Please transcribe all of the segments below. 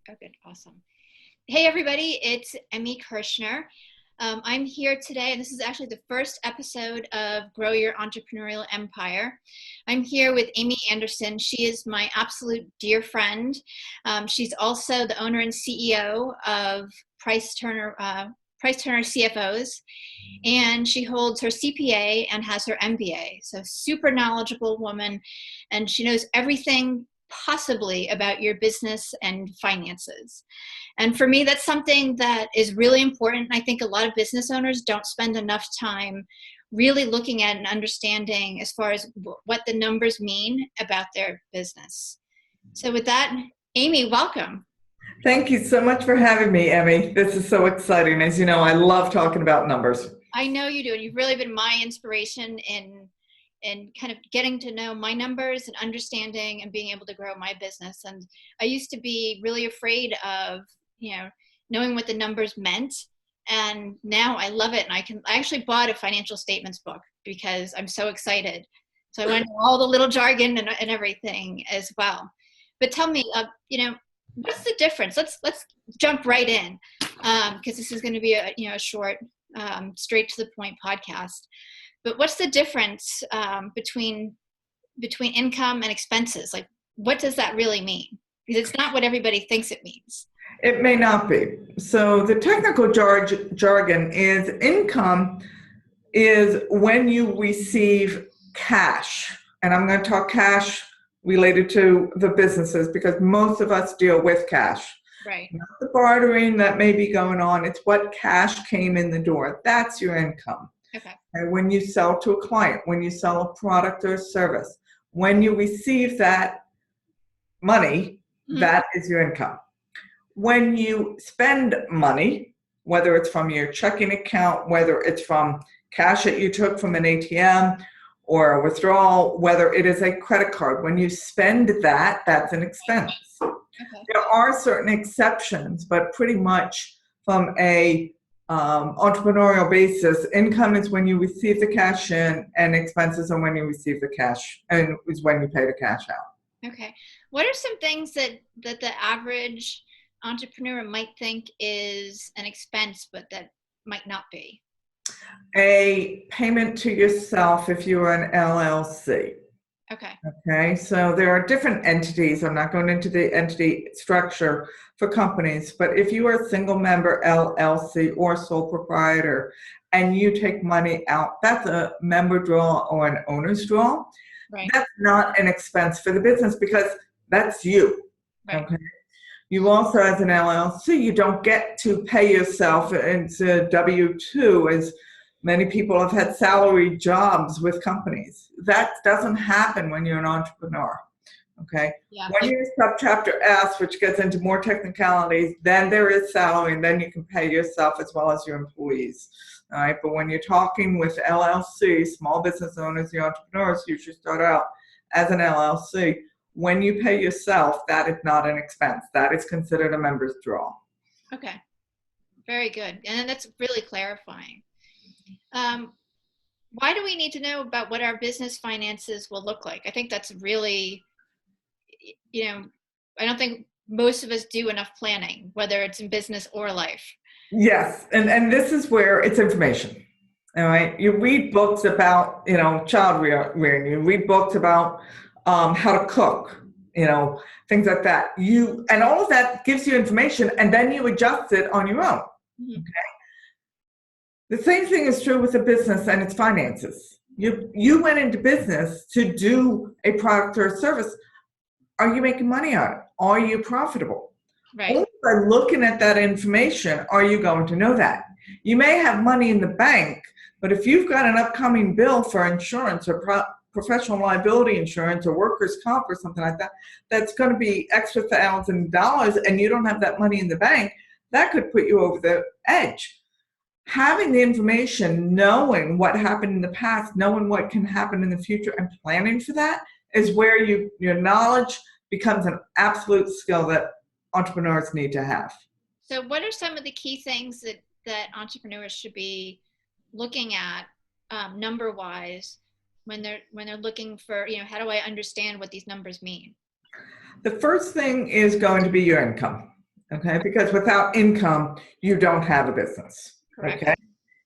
Oh, good. Awesome. Hey, everybody. It's Emmy Kirshner. I'm here today, and this is actually the first episode of Grow Your Entrepreneurial Empire. I'm here with Amy Andersson. She is my absolute dear friend. She's also the owner and CEO of Price Turner CFOs, and she holds her CPA and has her MBA. So super knowledgeable woman, and she knows everything possibly about your business and finances. And for me, that's something that is really important. I think a lot of business owners don't spend enough time really looking at and understanding as far as what the numbers mean about their business. So with that, Amy, welcome. Thank you so much for having me, Emmy. This is so exciting. As you know, I love talking about numbers. I know you do, and you've really been my inspiration in kind of getting to know my numbers and understanding and being able to grow my business. And I used to be really afraid of, knowing what the numbers meant. And now I love it. And I actually bought a financial statements book because I'm so excited. So I went through all the little jargon and everything as well. But tell me, what's the difference? Let's jump right in, because this is going to be a short, straight to the point podcast. But what's the difference between income and expenses? Like, what does that really mean? Because it's not what everybody thinks it means. It may not be. So the technical jargon is income is when you receive cash. And I'm going to talk cash related to the businesses because most of us deal with cash. Right. Not the bartering that may be going on. It's what cash came in the door. That's your income. Okay. And when you sell to a client, when you sell a product or a service, when you receive that money, that is your income. When you spend money, whether it's from your checking account, whether it's from cash that you took from an ATM or a withdrawal, whether it is a credit card, when you spend that, that's an expense. Okay. There are certain exceptions, but pretty much from a entrepreneurial basis, income is when you receive the cash in, and expenses are when you receive the cash, and is when you pay the cash out. Okay. What are some things that the average entrepreneur might think is an expense, but that might not be? A payment to yourself if you are an LLC. Okay, so there are different entities. I'm not going into the entity structure for companies, but if you are a single member LLC or sole proprietor and you take money out, that's a member draw or an owner's draw. Right. That's not an expense for the business because that's you. Right. Okay. You also, as an LLC, you don't get to pay yourself. It's a W-2, as many people have had salary jobs with companies. That doesn't happen when you're an entrepreneur, okay? Yeah. When you're subchapter S, which gets into more technicalities, then there is salary, and then you can pay yourself as well as your employees, all right? But when you're talking with LLC, small business owners, the entrepreneurs, you should start out as an LLC. When you pay yourself, that is not an expense. That is considered a member's draw. Okay, very good. And that's really clarifying. Why do we need to know about what our business finances will look like? I think that's really, I don't think most of us do enough planning, whether it's in business or life. Yes, and this is where it's information, all right? You read books about, child rearing. You read books about how to cook, things like that. And all of that gives you information, and then you adjust it on your own, okay? The same thing is true with a business and its finances. You went into business to do a product or a service. Are you making money on it? Are you profitable? Right. Only by looking at that information are you going to know that. You may have money in the bank, but if you've got an upcoming bill for insurance or professional liability insurance or workers' comp or something like that, that's going to be extra $1,000 and you don't have that money in the bank, that could put you over the edge. Having the information, knowing what happened in the past, knowing what can happen in the future, and planning for that is where your knowledge becomes an absolute skill that entrepreneurs need to have. So what are some of the key things that entrepreneurs should be looking at number-wise when they're looking for, how do I understand what these numbers mean? The first thing is going to be your income. Okay, because without income, you don't have a business. Correct. Okay,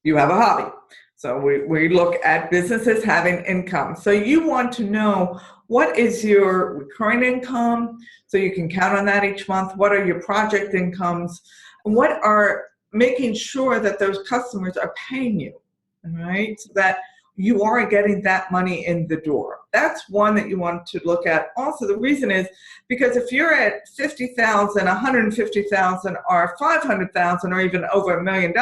you have a hobby. So we look at businesses having income. So you want to know what is your recurring income, so you can count on that each month. What are your project incomes? What are making sure that those customers are paying you, all right? So that you are getting that money in the door. That's one that you want to look at. Also, the reason is because if you're at 50,000, 150,000, or 500,000, or even over $1 million,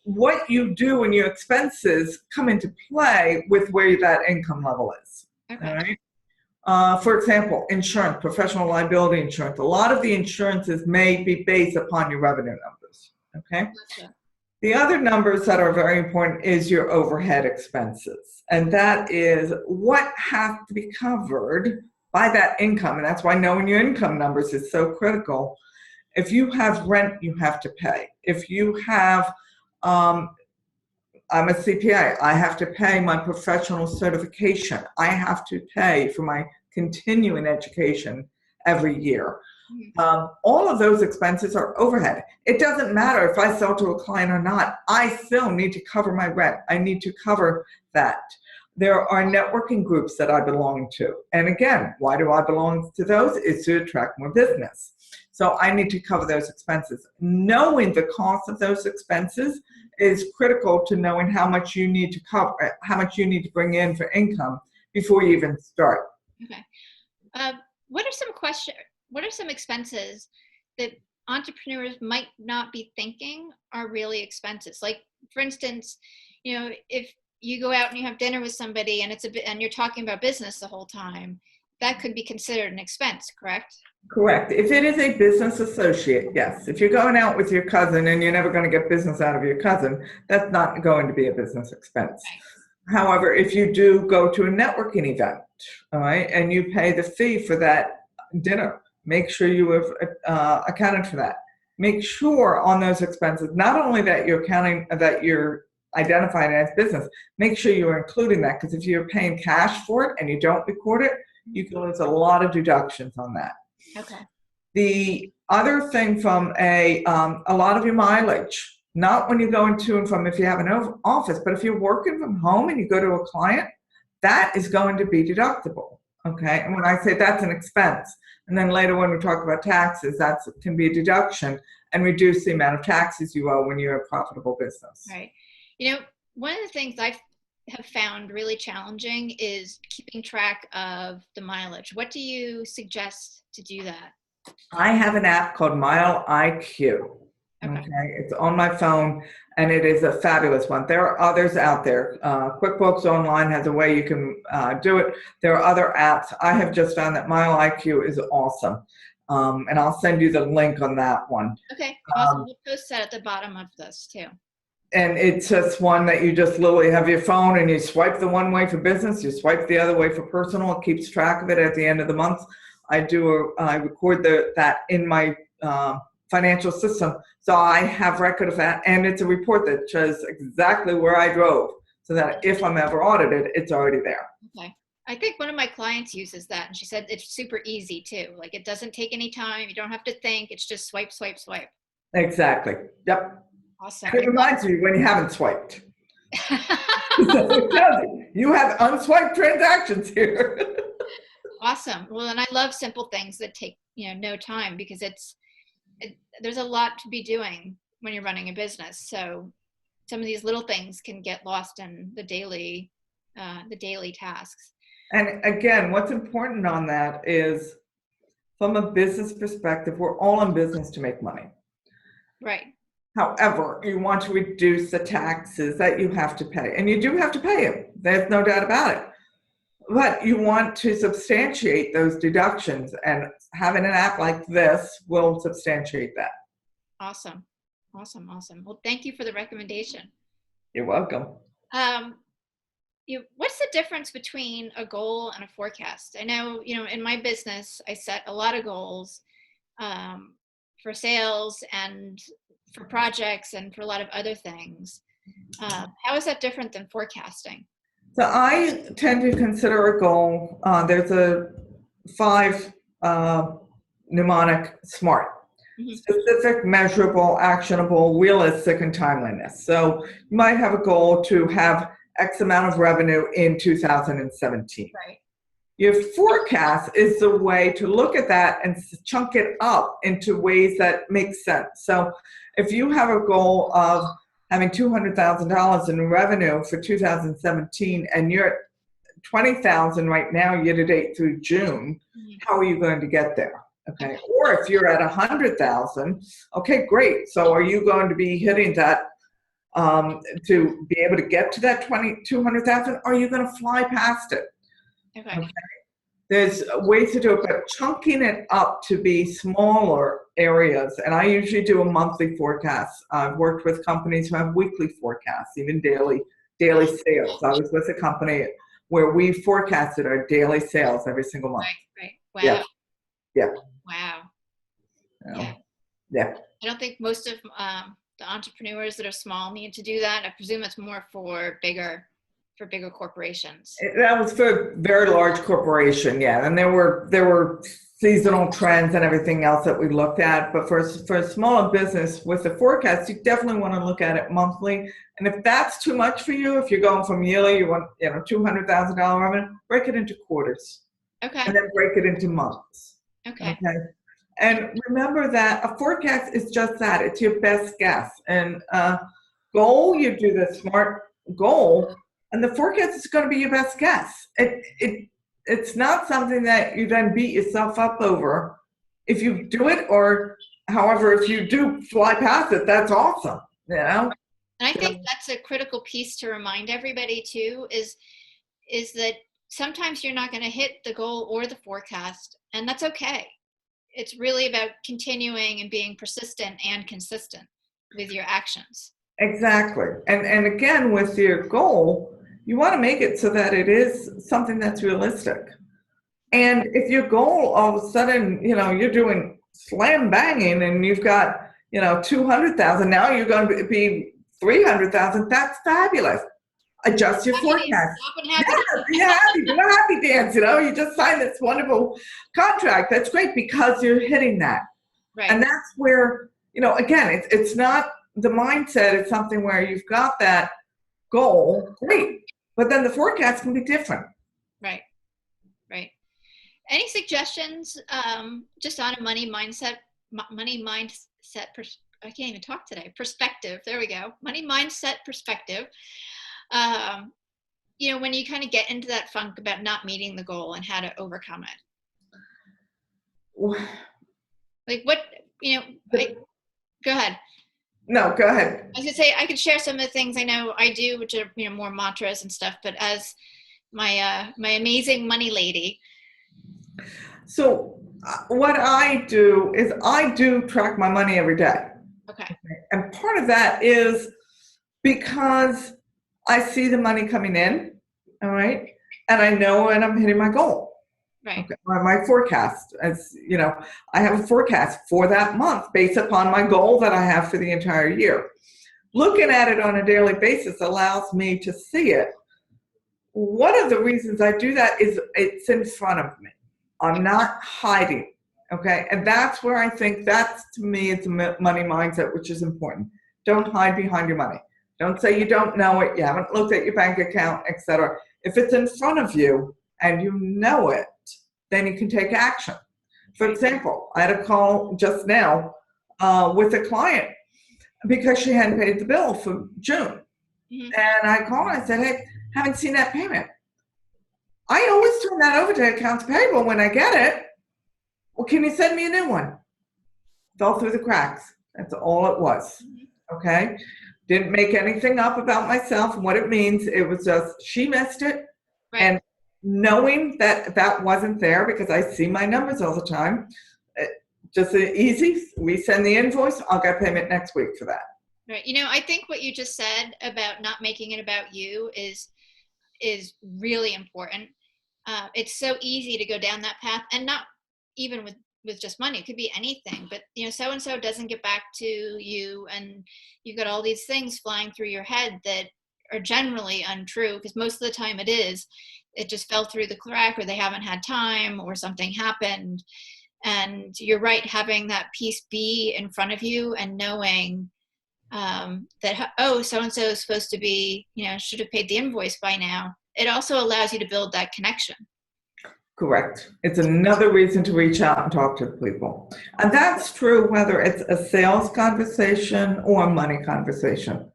what you do and your expenses come into play with where that income level is. Okay. All right. For example, insurance, professional liability insurance. A lot of the insurances may be based upon your revenue numbers. Okay. Gotcha. The other numbers that are very important is your overhead expenses. And that is what has to be covered by that income. And that's why knowing your income numbers is so critical. If you have rent, you have to pay. If you have, I'm a CPA, I have to pay my professional certification. I have to pay for my continuing education every year. All of those expenses are overhead. It doesn't matter if I sell to a client or not. I still need to cover my rent. I need to cover that. There are networking groups that I belong to. And again, why do I belong to those? It's to attract more business. So I need to cover those expenses. Knowing the cost of those expenses is critical to knowing how much you need to cover, how much you need to bring in for income before you even start. Okay. What are some expenses that entrepreneurs might not be thinking are really expenses? Like, for instance, if you go out and you have dinner with somebody and you're talking about business the whole time, that could be considered an expense, correct? Correct. If it is a business associate, yes. If you're going out with your cousin and you're never going to get business out of your cousin, that's not going to be a business expense. Okay. However, if you do go to a networking event, all right, and you pay the fee for that dinner, make sure you have accounted for that. Make sure on those expenses, not only that you're identifying it as business, make sure you're including that, because if you're paying cash for it and you don't record it, you can lose a lot of deductions on that. Okay. The other thing from a lot of your mileage, not when you're going to and from if you have an office, but if you're working from home and you go to a client, that is going to be deductible. Okay. And when I say that's an expense, and then later when we talk about taxes, that can be a deduction and reduce the amount of taxes you owe when you're a profitable business. Right. One of the things I have found really challenging is keeping track of the mileage. What do you suggest to do that? I have an app called Mile IQ. Okay. It's on my phone, and it is a fabulous one. There are others out there. QuickBooks Online has a way you can do it. There are other apps. I have just found that Mile IQ is awesome. And I'll send you the link on that one. Okay, awesome. We'll post that at the bottom of this too. And it's just one that you just literally have your phone and you swipe the one way for business, you swipe the other way for personal. It keeps track of it at the end of the month. I record that in my financial system. So I have record of that, and it's a report that shows exactly where I drove, so that if I'm ever audited, it's already there. Okay. I think one of my clients uses that, and she said it's super easy too. Like, it doesn't take any time. You don't have to think. It's just swipe, swipe, swipe. Exactly. Yep. Awesome. And it reminds you when you haven't swiped. So it tells you have unswiped transactions here. Awesome. Well, and I love simple things that take no time, because there's a lot to be doing when you're running a business. So some of these little things can get lost in the daily tasks. And again, what's important on that is, from a business perspective, we're all in business to make money. Right. However, you want to reduce the taxes that you have to pay. And you do have to pay them. There's no doubt about it. But you want to substantiate those deductions, and having an app like this will substantiate that. Awesome. Awesome. Awesome. Well, thank you for the recommendation. You're welcome. What's the difference between a goal and a forecast? I know, in my business, I set a lot of goals for sales and for projects and for a lot of other things. How is that different than forecasting? So I tend to consider a goal, there's a 5 mnemonic SMART. Specific, measurable, actionable, realistic, and timeliness. So you might have a goal to have X amount of revenue in 2017. Right. Your forecast is the way to look at that and chunk it up into ways that make sense. So if you have a goal of having $200,000 in revenue for 2017 and you're at 20,000 right now, year to date through June, how are you going to get there? Okay. Or if you're at 100,000, okay, great. So are you going to be hitting that to be able to get to that 200,000? Or are you going to fly past it? Okay. There's ways to do it, but chunking it up to be smaller areas. And I usually do a monthly forecast. I've worked with companies who have weekly forecasts, even daily sales. I was with a company where we forecasted our daily sales every single month. Right. Wow. Yeah. Wow. Yeah. I don't think most of the entrepreneurs that are small need to do that. I presume it's more for bigger corporations. That was for a very large corporation, yeah. And there were seasonal trends and everything else that we looked at. But for a smaller business with the forecast, you definitely want to look at it monthly. And if that's too much for you, if you're going from yearly, you want $200,000 revenue, break it into quarters. Okay. And then break it into months. Okay. And remember that a forecast is just that. It's your best guess. And goal, you do the SMART goal, and the forecast is going to be your best guess. It's not something that you then beat yourself up over. If you do it, or however, if you do fly past it, that's awesome. And I think that's a critical piece to remind everybody too, is that sometimes you're not going to hit the goal or the forecast, and that's okay. It's really about continuing and being persistent and consistent with your actions. Exactly. And again, with your goal, you want to make it so that it is something that's realistic. And if your goal all of a sudden, you're doing slam banging and you've got, 200,000, now you're going to be 300,000, that's fabulous. Adjust your forecast. Be happy, do a happy dance, you just signed this wonderful contract. That's great because you're hitting that. Right. And that's where, again, it's not the mindset, it's something where you've got that goal, great. But then the forecast can be different. Right. Any suggestions just on a money mindset, I can't even talk today, perspective, there we go, money mindset perspective. When you kind of get into that funk about not meeting the goal and how to overcome it. Like what, go ahead. No, go ahead. I was gonna say I could share some of the things I know I do, which are more mantras and stuff. But as my amazing money lady. So what I do is I do track my money every day. Okay. And part of that is because I see the money coming in, all right, and I know when I'm hitting my goal. Right. Okay. My forecast, as I have a forecast for that month based upon my goal that I have for the entire year. Looking at it on a daily basis allows me to see it. One of the reasons I do that is it's in front of me. I'm not hiding. Okay. And that's where I think that's, to me, it's a money mindset, which is important. Don't hide behind your money. Don't say you don't know it, you haven't looked at your bank account, etc. If it's in front of you and you know it, then you can take action. For example, I had a call just now with a client because she hadn't paid the bill for June. Mm-hmm. And I called and I said, hey, haven't seen that payment. I always turn that over to accounts payable when I get it. Well, can you send me a new one? Fell through the cracks. That's all it was. Okay? Didn't make anything up about myself and what it means. It was just she missed it. Right. And knowing that that wasn't there, because I see my numbers all the time, just easy, we send the invoice, I'll get payment next week for that. Right. I think what you just said about not making it about you is really important. It's so easy to go down that path, and not even with just money. It could be anything, but so-and-so doesn't get back to you, and you've got all these things flying through your head that are generally untrue, because most of the time it just fell through the crack, or they haven't had time, or something happened. And you're right, having that piece be in front of you and knowing that, oh, so-and-so is supposed to be, should have paid the invoice by now. It also allows you to build that connection. Correct. It's another reason to reach out and talk to people. And that's true whether it's a sales conversation or a money conversation.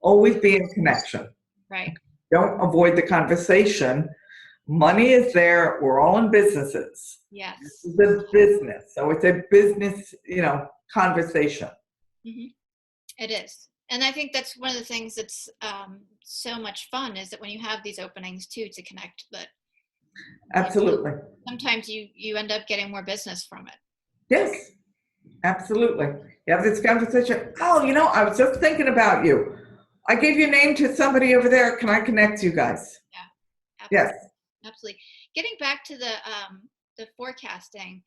Always be in connection. Right. Don't avoid the conversation. Money is there. We're all in businesses. Yes. This is a business. So it's a business, conversation. Mm-hmm. It is. And I think that's one of the things that's so much fun, is that when you have these openings too, to connect, that absolutely. Sometimes you end up getting more business from it. Yes, absolutely. You have this conversation. Oh, I was just thinking about you. I gave your name to somebody over there. Can I connect you guys? Yeah. Absolutely. Yes. Absolutely. Getting back to the forecasting,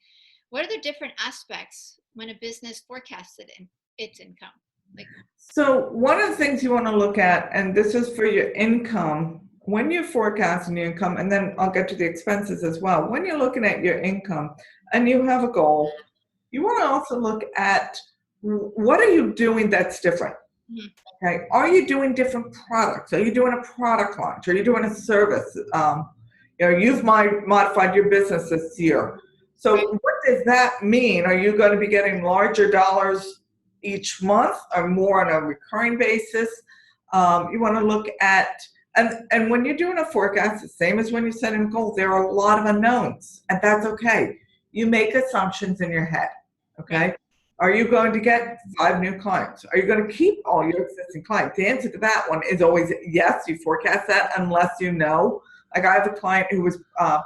what are the different aspects when a business forecasts its income? So one of the things you want to look at, and this is for your income, when you're forecasting your income, and then I'll get to the expenses as well. When you're looking at your income and you have a goal, you want to also look at what are you doing that's different? Mm-hmm. Okay. Are you doing different products? Are you doing a product launch? Are you doing a service? You've modified your business this year. So what does that mean? Are you going to be getting larger dollars each month or more on a recurring basis? You want to look at, and when you're doing a forecast, the same as when you're setting a goal, there are a lot of unknowns, and that's okay. You make assumptions in your head, okay? Are you going to get 5 new clients? Are you going to keep all your existing clients? The answer to that one is always yes, you forecast that unless you know. Like I have a client who was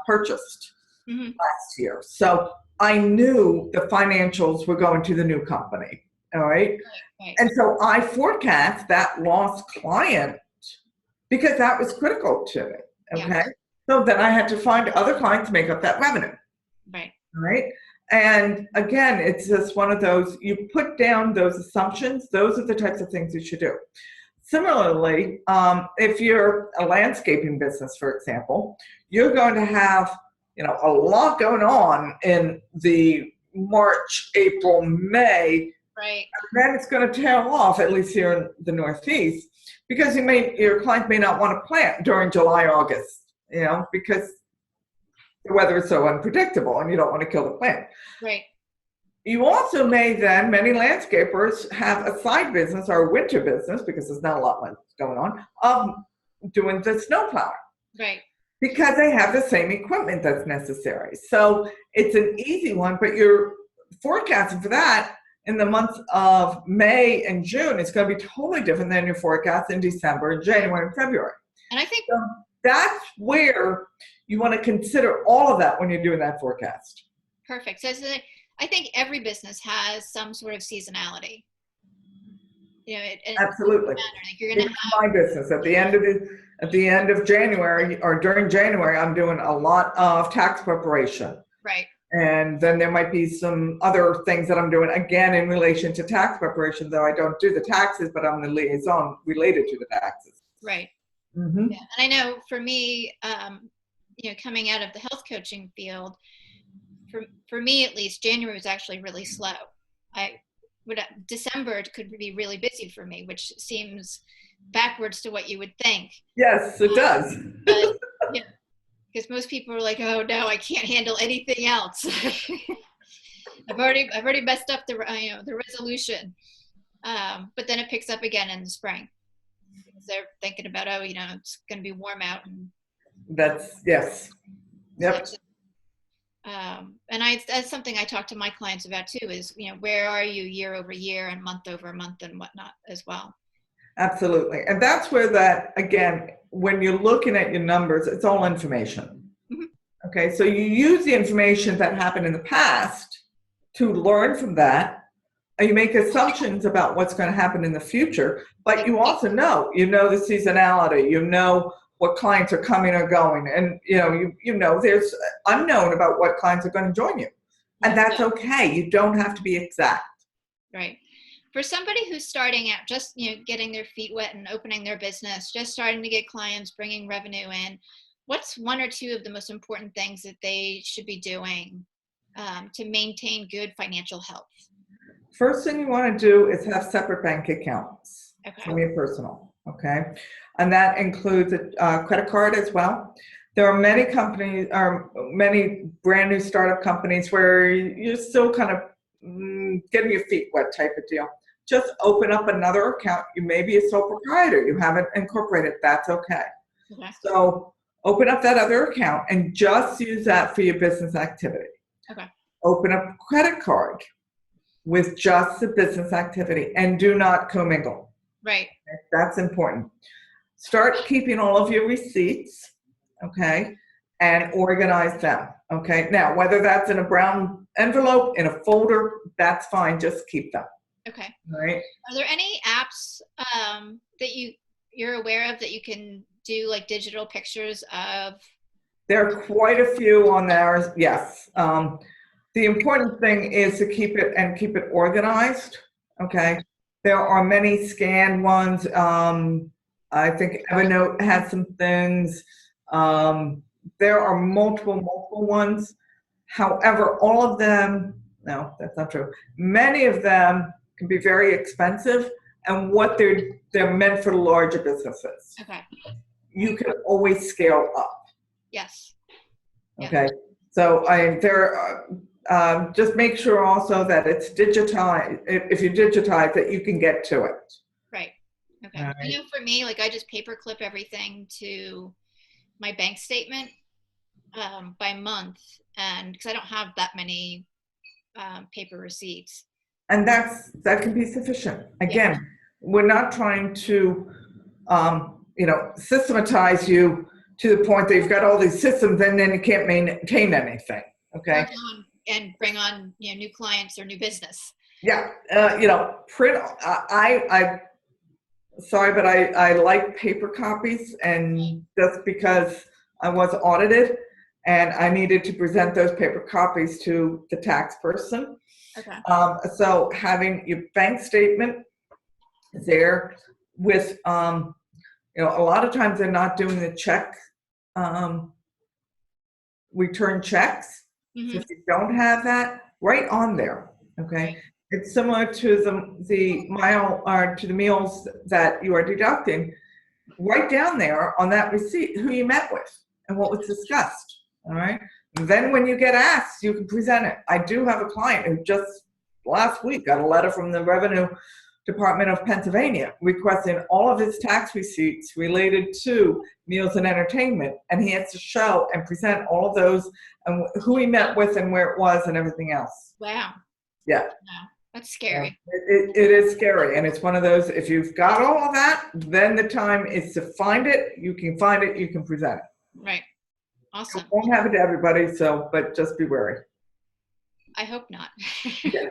purchased last year. So I knew the financials were going to the new company, all right? And so I forecast that lost client because that was critical to me, okay? Yeah. So then I had to find other clients to make up that revenue. Right. Right? And again, it's just one of those, you put down those assumptions, those are the types of things you should do. Similarly, if you're a landscaping business, for example, you're going to have, a lot going on in the March, April, May. Right. And then it's going to tail off, at least here in the Northeast, because your client may not want to plant during July, August, because the weather is so unpredictable and you don't want to kill the plant. Right. You also may then, many landscapers have a side business or a winter business, because there's not a lot going on, of doing the snow plowing. Right. Because they have the same equipment that's necessary. So it's an easy one, but you're forecasting for that in the months of May and June. It's going to be totally different than your forecast in December, and January, and February. And I think that's where you want to consider all of that when you're doing that forecast. Perfect. So I think every business has some sort of seasonality. Absolutely. Like you're going to have my business at the end of January or during January, I'm doing a lot of tax preparation. Right. And then there might be some other things that I'm doing again in relation to tax preparation, though I don't do the taxes, but I'm the liaison related to the taxes. Right. Mm-hmm. Yeah. And I know for me, coming out of the health coaching field, for me at least, January was actually really slow. December could be really busy for me, which seems backwards to what you would think. Yes, it does. But, because most people are like, oh no, I can't handle anything else. I've already messed up the resolution. But then it picks up again in the spring. Because they're thinking about, it's going to be warm out. And yes. Yep. And that's something I talk to my clients about too, is, where are you year over year and month over month and whatnot as well. Absolutely. And that's where that, again, when you're looking at your numbers, it's all information. Mm-hmm. Okay. So you use the information that happened in the past to learn from that. And you make assumptions about what's going to happen in the future, but you also know the seasonality, what clients are coming or going, and there's unknown about what clients are going to join you, and that's okay. You don't have to be exact. Right. For somebody who's starting out, just getting their feet wet and opening their business, just starting to get clients, bringing revenue in, what's one or two of the most important things that they should be doing to maintain good financial health? First thing you want to do is have separate bank accounts from your personal, okay? And that includes a credit card as well. There are many companies, or many brand new startup companies where you're still kind of getting your feet wet type of deal. Just open up another account. You may be a sole proprietor. You haven't incorporated. That's okay. So open up that other account and just use that for your business activity. Open up a credit card with just the business activity and do not commingle. Right. That's important. Start keeping all of your receipts, okay, and organize them, okay? Now, whether that's in a brown envelope, in a folder, that's fine. Just keep them. Okay. All right. Are there any apps that you're aware of that you can do like digital pictures of? There are quite a few on there, yes. The important thing is to keep it organized, okay? There are many scanned ones. I think Evernote has some things. There are multiple ones. However, all of them, no, that's not true. Many of them can be very expensive, and what they're meant for larger businesses. Okay. You can always scale up. Yes. Okay. So just make sure also that it's digitized. If you digitize that, you can get to it. Right. Okay. Right. I know for me, like I just paper clip everything to my bank statement by month, and because I don't have that many paper receipts. And that can be sufficient. Again, we're not trying to systematize you to the point that you've got all these systems and then you can't maintain anything. Okay. And bring on new clients or new business. Yeah. Print. I sorry, but I like paper copies, and just because I was audited and I needed to present those paper copies to the tax person. Okay. So having your bank statement there with, a lot of times they're not doing the check, return checks. Mm-hmm. So if you don't have that, right on there, okay? Right. It's similar to the mile or to the meals that you are deducting. Write down there on that receipt who you met with and what was discussed, all right? And then when you get asked, you can present it. I do have a client who just last week got a letter from the Revenue Department of Pennsylvania requesting all of his tax receipts related to meals and entertainment, and he has to show and present all of those and who he met with and where it was and everything else. Wow. Yeah. Wow. That's scary. It is scary, and it's one of those, if you've got all of that, then the time is to find it. You can find it, you can present it. Right. Awesome. It won't happen to everybody, but just be wary. I hope not. Yeah.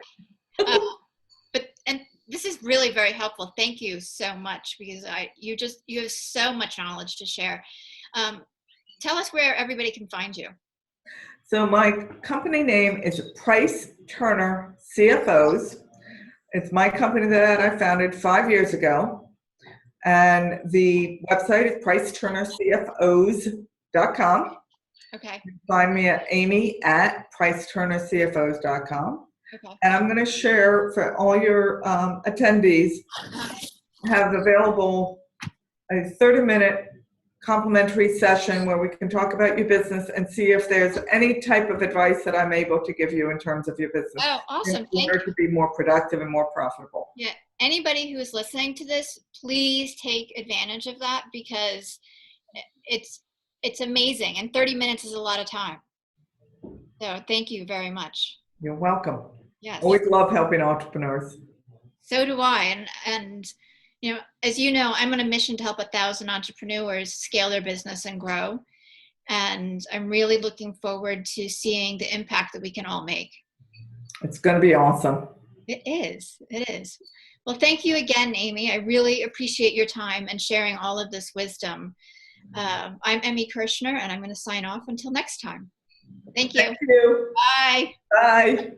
And this is really very helpful. Thank you so much, because you have so much knowledge to share. Tell us where everybody can find you. So my company name is Price Turner CFOs. It's my company that I founded 5 years ago. And the website is priceturnercfos.com. Okay. You can find me at amy@priceturnercfos.com. Okay. And I'm going to share for all your attendees, have available a 30-minute complimentary session where we can talk about your business and see if there's any type of advice that I'm able to give you in terms of your business. Oh, awesome. In order to be more productive and more profitable. Yeah. Anybody who is listening to this, please take advantage of that, because it's amazing. And 30 minutes is a lot of time. So thank you very much. You're welcome. Yes. Always love helping entrepreneurs. So do I. And as you know, I'm on a mission to help 1,000 entrepreneurs scale their business and grow. And I'm really looking forward to seeing the impact that we can all make. It's going to be awesome. It is. It is. Well, thank you again, Amy. I really appreciate your time and sharing all of this wisdom. I'm Amy Kirshner, and I'm going to sign off until next time. Thank you. Thank you. Bye. Bye.